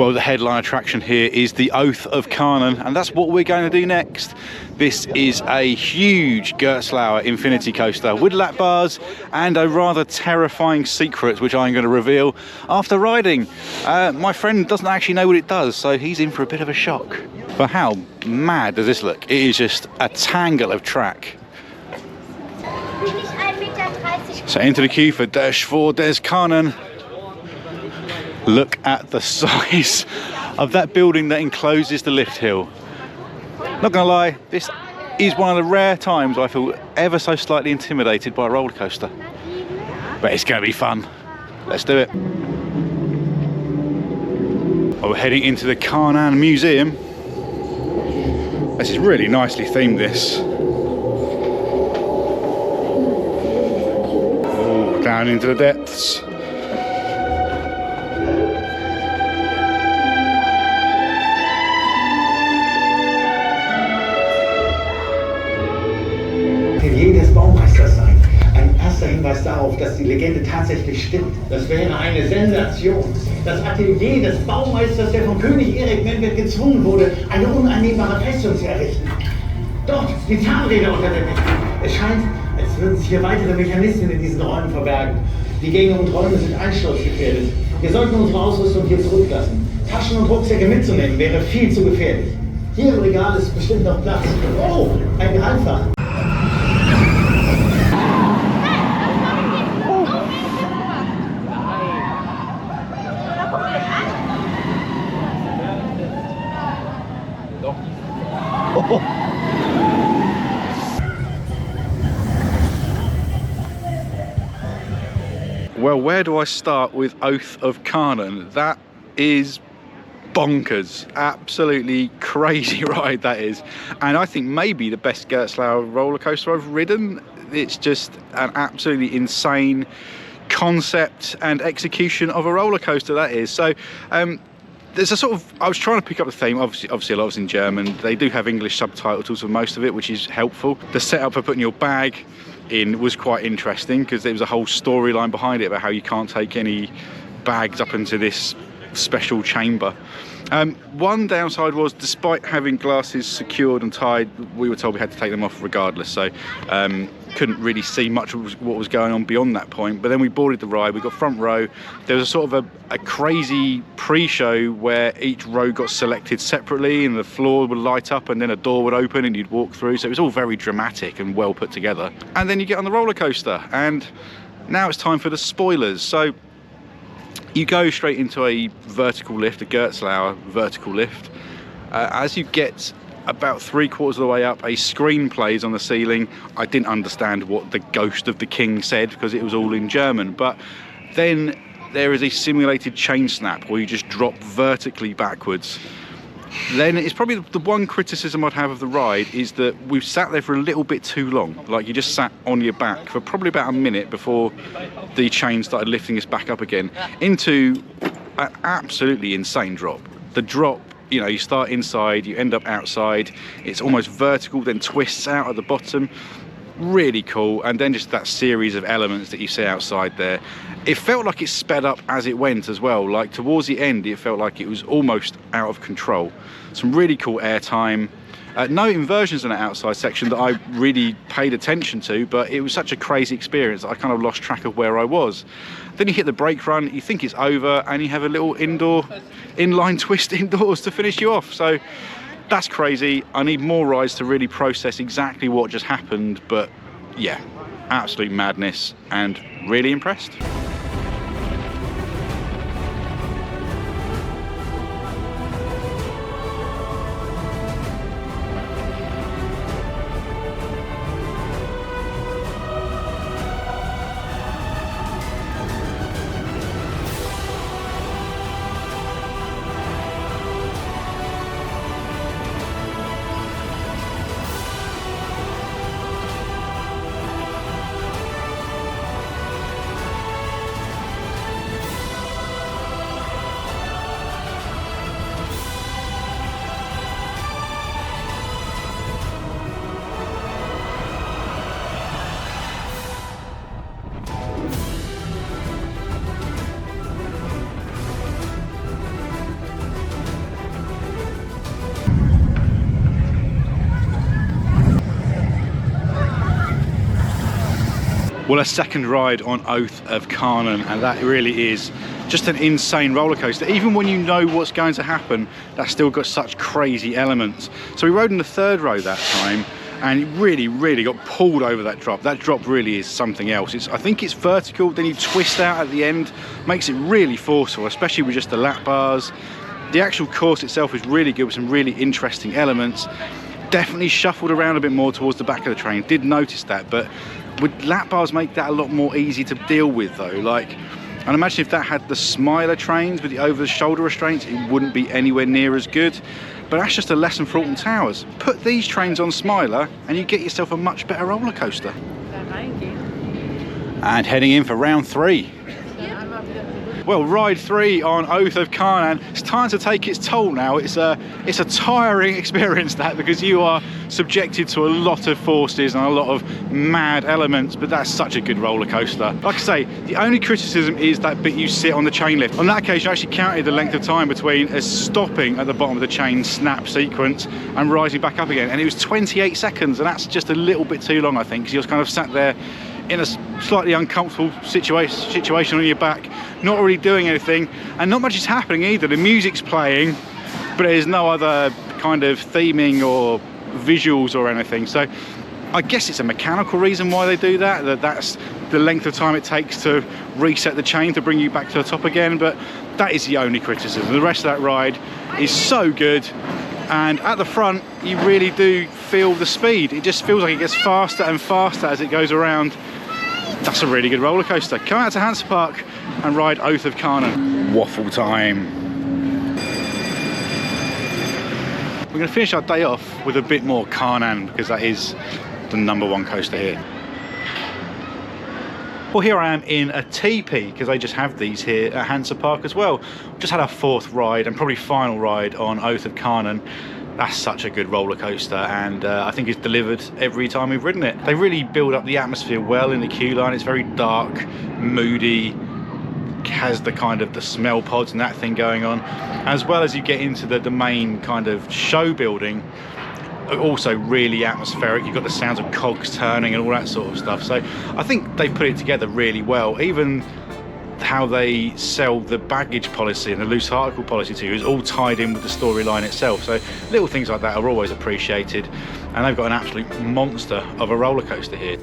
Well, the headline attraction here is the Oath of Karnan, and that's what we're going to do next. This is a huge Gerstlauer Infinity Coaster with lap bars and a rather terrifying secret, which I'm going to reveal after riding. My friend doesn't actually know what it does, so he's in for a bit of a shock. But how mad does this look? It is just a tangle of track. So into the queue for der Schwur des Karnan. Look at the size of that building that encloses the lift hill. Not gonna lie, this is one of the rare times I feel ever so slightly intimidated by a roller coaster. But it's gonna be fun. Let's do it. Well, we're heading into the Karnan Museum. This is really nicely themed, this. Oh, down into the depths. Des Baumeisters sein. Ein erster Hinweis darauf, dass die Legende tatsächlich stimmt. Das wäre eine Sensation. Das Atelier des Baumeisters, der von König Erik Menwet gezwungen wurde, eine uneinnehmbare Festung zu errichten. Dort, die Zahnräder unter der Decke. Es scheint, als würden sich hier weitere Mechanismen in diesen Räumen verbergen. Die Gänge und Räume sind einsturzgefährdet. Wir sollten unsere Ausrüstung hier zurücklassen. Taschen und Rucksäcke mitzunehmen wäre viel zu gefährlich. Hier im Regal ist bestimmt noch Platz. Oh, ein Geheimfach. Well, where do I start with Oath of Karnan? That is bonkers. Absolutely crazy ride that is. And I think maybe the best Gerstlauer roller coaster I've ridden. It's just an absolutely insane concept and execution of a roller coaster, that is. So there's a sort of, I was trying to pick up the theme, obviously a lot of it's in German. They do have English subtitles for most of it, which is helpful. The setup for putting your bag in was quite interesting because there was a whole storyline behind it about how you can't take any bags up into this special chamber. One downside was, despite having glasses secured and tied, we were told we had to take them off regardless, so couldn't really see much of what was going on beyond that point. But then we boarded the ride, we got front row. There was a sort of a crazy pre-show where each row got selected separately and the floor would light up and then a door would open and you'd walk through, so it was all very dramatic and well put together. And then you get on the roller coaster, and now it's time for the spoilers. So you go straight into a vertical lift, a Gerstlauer vertical lift. As you get about 3/4 of the way up, a screen plays on the ceiling. I didn't understand what the ghost of the king said because it was all in German, but then there is a simulated chain snap where you just drop vertically backwards. Then it's probably the one criticism I'd have of the ride is that we've sat there for a little bit too long. Like, you just sat on your back for probably about a minute before the chain started lifting us back up again into an absolutely insane drop. The drop, you know, you start inside, you end up outside, it's almost vertical, then twists out at the bottom. Really cool. And then just that series of elements that you see outside there. It felt like it sped up as it went as well. Like, towards the end, it felt like it was almost out of control. Some really cool airtime. No inversions in that outside section that I really paid attention to, but it was such a crazy experience that I kind of lost track of where I was. Then you hit the brake run, you think it's over, and you have a little inline twist indoors to finish you off. So that's crazy. I need more rides to really process exactly what just happened, but yeah, absolute madness and really impressed. Well, a second ride on Oath of Karnan, and that really is just an insane roller coaster. Even when you know what's going to happen, that's still got such crazy elements. So we rode in the third row that time, and it really got pulled over that drop. That drop really is something else. I think it's vertical, then you twist out at the end, makes it really forceful, especially with just the lap bars. The actual course itself is really good with some really interesting elements. Definitely shuffled around a bit more towards the back of the train, did notice that, but would lap bars make that a lot more easy to deal with though? Like, and imagine if that had the Smiler trains with the over-the-shoulder restraints, it wouldn't be anywhere near as good. But that's just a lesson for Alton Towers. Put these trains on Smiler and you get yourself a much better roller coaster. And heading in for round 3. Well, ride 3 on Oath of Karnan. It's time to take its toll now. It's a tiring experience, that, because you are subjected to a lot of forces and a lot of mad elements, but that's such a good roller coaster. Like I say, the only criticism is that bit you sit on the chain lift. On that occasion, I actually counted the length of time between stopping at the bottom of the chain snap sequence and rising back up again, and it was 28 seconds, and that's just a little bit too long, I think, because you're kind of sat there in a slightly uncomfortable situation on your back, not really doing anything, and not much is happening either. The music's playing, but there's no other kind of theming or visuals or anything. So I guess it's a mechanical reason why they do that, that's the length of time it takes to reset the chain to bring you back to the top again, but that is the only criticism. The rest of that ride is so good, and at the front you really do feel the speed. It just feels like it gets faster and faster as it goes around. That's a really good roller coaster. Come out to Hansa Park and ride Oath of Karnan. Waffle time. We're going to finish our day off with a bit more Karnan, because that is the #1 coaster here. Well, here I am in a teepee, because they just have these here at Hansa Park as well. Just had our 4th ride and probably final ride on Oath of Karnan. That's such a good roller coaster, and I think it's delivered every time we've ridden it. They really build up the atmosphere well in the queue line. It's very dark, moody, has the kind of the smell pods and that thing going on, as well as you get into the main kind of show building. Also really atmospheric. You've got the sounds of cogs turning and all that sort of stuff. So I think they put it together really well. Even how they sell the baggage policy and the loose article policy to you is all tied in with the storyline itself. So little things like that are always appreciated, and they've got an absolute monster of a roller coaster here.